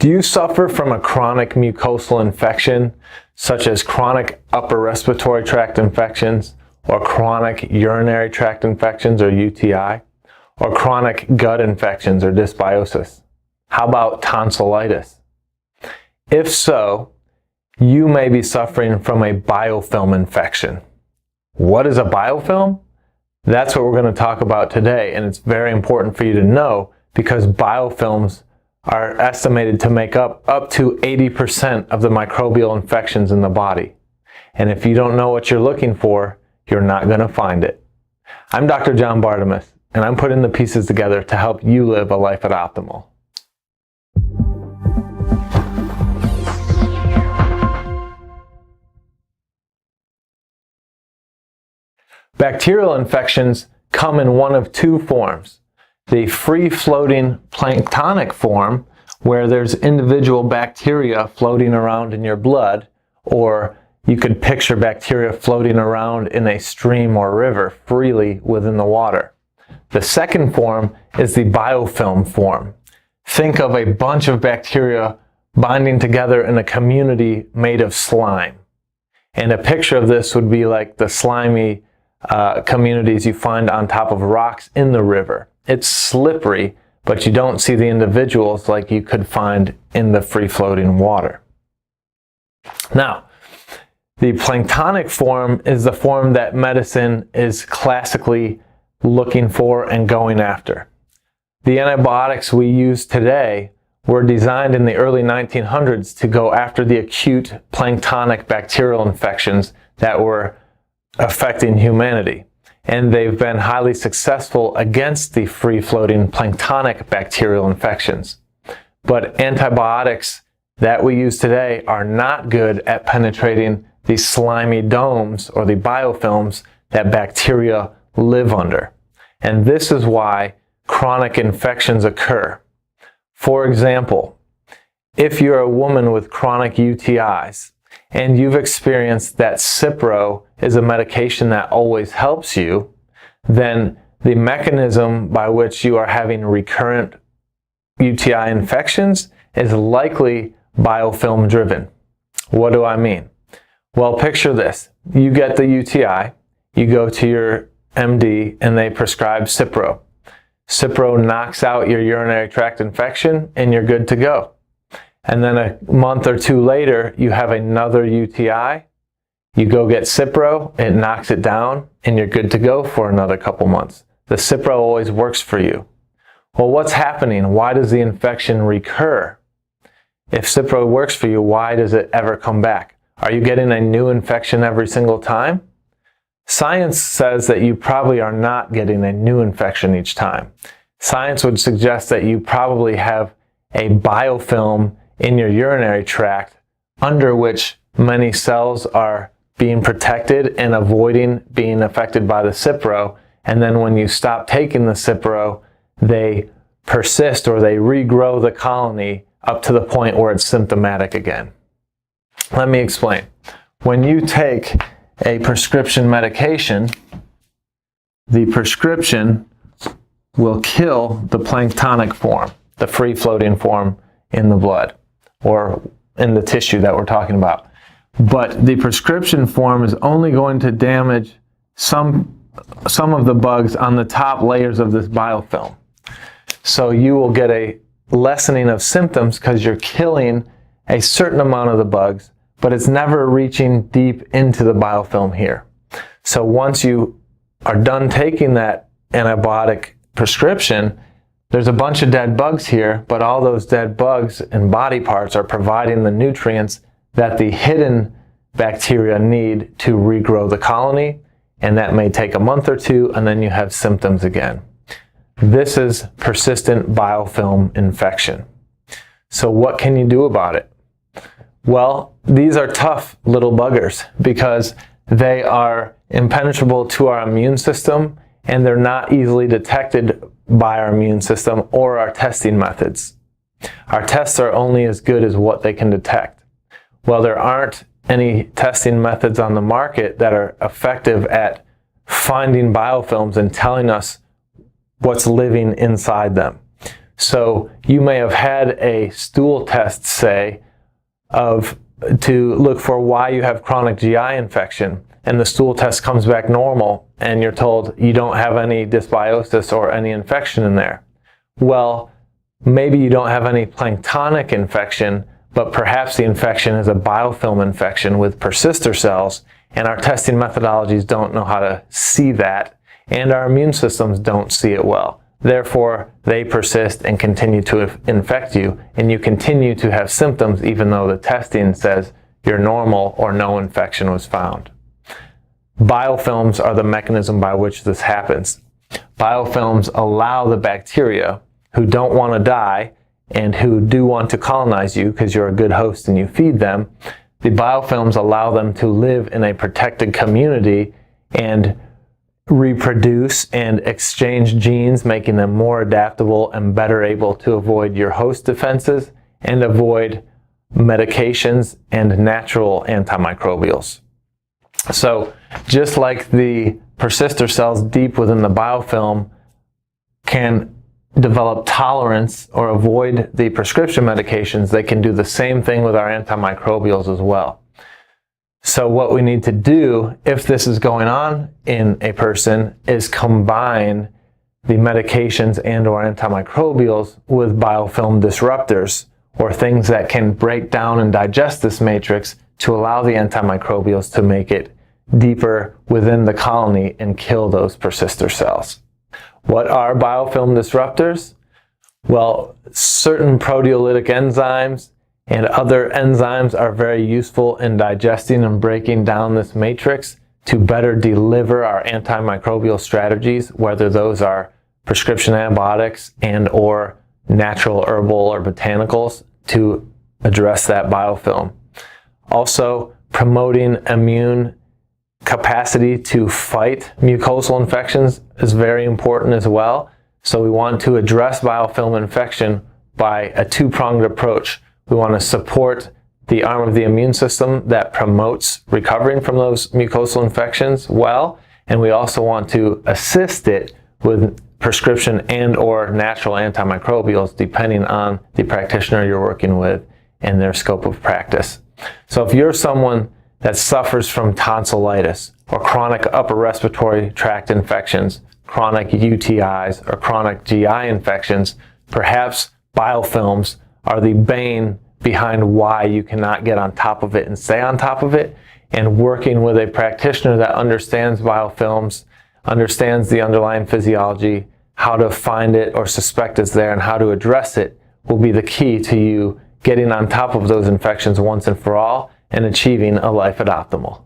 Do you suffer from a chronic mucosal infection, such as chronic upper respiratory tract infections, or chronic urinary tract infections, or UTI, or chronic gut infections, or dysbiosis? How about tonsillitis? If so, you may be suffering from a biofilm infection. What is a biofilm? That's what we're going to talk about today, and it's very important for you to know because biofilms are estimated to make up to 80% of the microbial infections in the body. And if you don't know what you're looking for, you're not going to find it. I'm Dr. John Bartemus, and I'm putting the pieces together to help you live a life at optimal. Bacterial infections come in one of two forms. The free-floating planktonic form, where there's individual bacteria floating around in your blood, or you could picture bacteria floating around in a stream or river freely within the water. The second form is the biofilm form. Think of a bunch of bacteria binding together in a community made of slime. And a picture of this would be like the slimy communities you find on top of rocks in the river. It's slippery, but you don't see the individuals like you could find in the free-floating water. Now, the planktonic form is the form that medicine is classically looking for and going after. The antibiotics we use today were designed in the early 1900s to go after the acute planktonic bacterial infections that were affecting humanity. And they've been highly successful against the free-floating planktonic bacterial infections. But antibiotics that we use today are not good at penetrating the slimy domes or the biofilms that bacteria live under. And this is why chronic infections occur. For example, if you're a woman with chronic UTIs, and you've experienced that Cipro is a medication that always helps you, then the mechanism by which you are having recurrent UTI infections is likely biofilm driven. What do I mean? Well, picture this. You get the UTI, you go to your MD, and they prescribe Cipro. Cipro knocks out your urinary tract infection, and you're good to go. And then a month or two later, you have another UTI. You go get Cipro, it knocks it down, and you're good to go for another couple months. The Cipro always works for you. Well, what's happening? Why does the infection recur? If Cipro works for you, why does it ever come back? Are you getting a new infection every single time? Science says that you probably are not getting a new infection each time. Science would suggest that you probably have a biofilm in your urinary tract under which many cells are being protected and avoiding being affected by the Cipro, and then when you stop taking the Cipro, they persist or they regrow the colony up to the point where it's symptomatic again. Let me explain. When you take a prescription medication, the prescription will kill the planktonic form, the free-floating form in the blood or in the tissue that we're talking about. But the prescription form is only going to damage some of the bugs on the top layers of this biofilm. So you will get a lessening of symptoms because you're killing a certain amount of the bugs, but it's never reaching deep into the biofilm here. So once you are done taking that antibiotic prescription, there's a bunch of dead bugs here, but all those dead bugs and body parts are providing the nutrients that the hidden bacteria need to regrow the colony, and that may take a month or two, and then you have symptoms again. This is persistent biofilm infection. So what can you do about it? Well, these are tough little buggers because they are impenetrable to our immune system, and they're not easily detected by our immune system or our testing methods. Our tests are only as good as what they can detect. Well, there aren't any testing methods on the market that are effective at finding biofilms and telling us what's living inside them. So you may have had a stool test, say, to look for why you have chronic GI infection, and the stool test comes back normal, and you're told you don't have any dysbiosis or any infection in there. Well, maybe you don't have any planktonic infection, but perhaps the infection is a biofilm infection with persister cells, and our testing methodologies don't know how to see that, and our immune systems don't see it well. Therefore, they persist and continue to infect you, and you continue to have symptoms even though the testing says you're normal or no infection was found. Biofilms are the mechanism by which this happens. Biofilms allow the bacteria who don't want to die and who do want to colonize you because you're a good host and you feed them, the biofilms allow them to live in a protected community and reproduce and exchange genes, making them more adaptable and better able to avoid your host defenses and avoid medications and natural antimicrobials. So just like the persister cells deep within the biofilm can develop tolerance or avoid the prescription medications, they can do the same thing with our antimicrobials as well. So what we need to do, if this is going on in a person, is combine the medications and or antimicrobials with biofilm disruptors, or things that can break down and digest this matrix to allow the antimicrobials to make it deeper within the colony and kill those persister cells. What are biofilm disruptors? Well, certain proteolytic enzymes and other enzymes are very useful in digesting and breaking down this matrix to better deliver our antimicrobial strategies, whether those are prescription antibiotics and or natural herbal or botanicals to address that biofilm. Also, promoting immune capacity to fight mucosal infections is very important as well. So we want to address biofilm infection by a two-pronged approach. We want to support the arm of the immune system that promotes recovering from those mucosal infections well, and we also want to assist it with prescription and or natural antimicrobials depending on the practitioner you're working with and their scope of practice. So if you're someone that suffers from tonsillitis or chronic upper respiratory tract infections, chronic UTIs, or chronic GI infections, perhaps biofilms are the bane behind why you cannot get on top of it and stay on top of it. And working with a practitioner that understands biofilms, understands the underlying physiology, how to find it or suspect it's there and how to address it will be the key to you getting on top of those infections once and for all and achieving a life at optimal.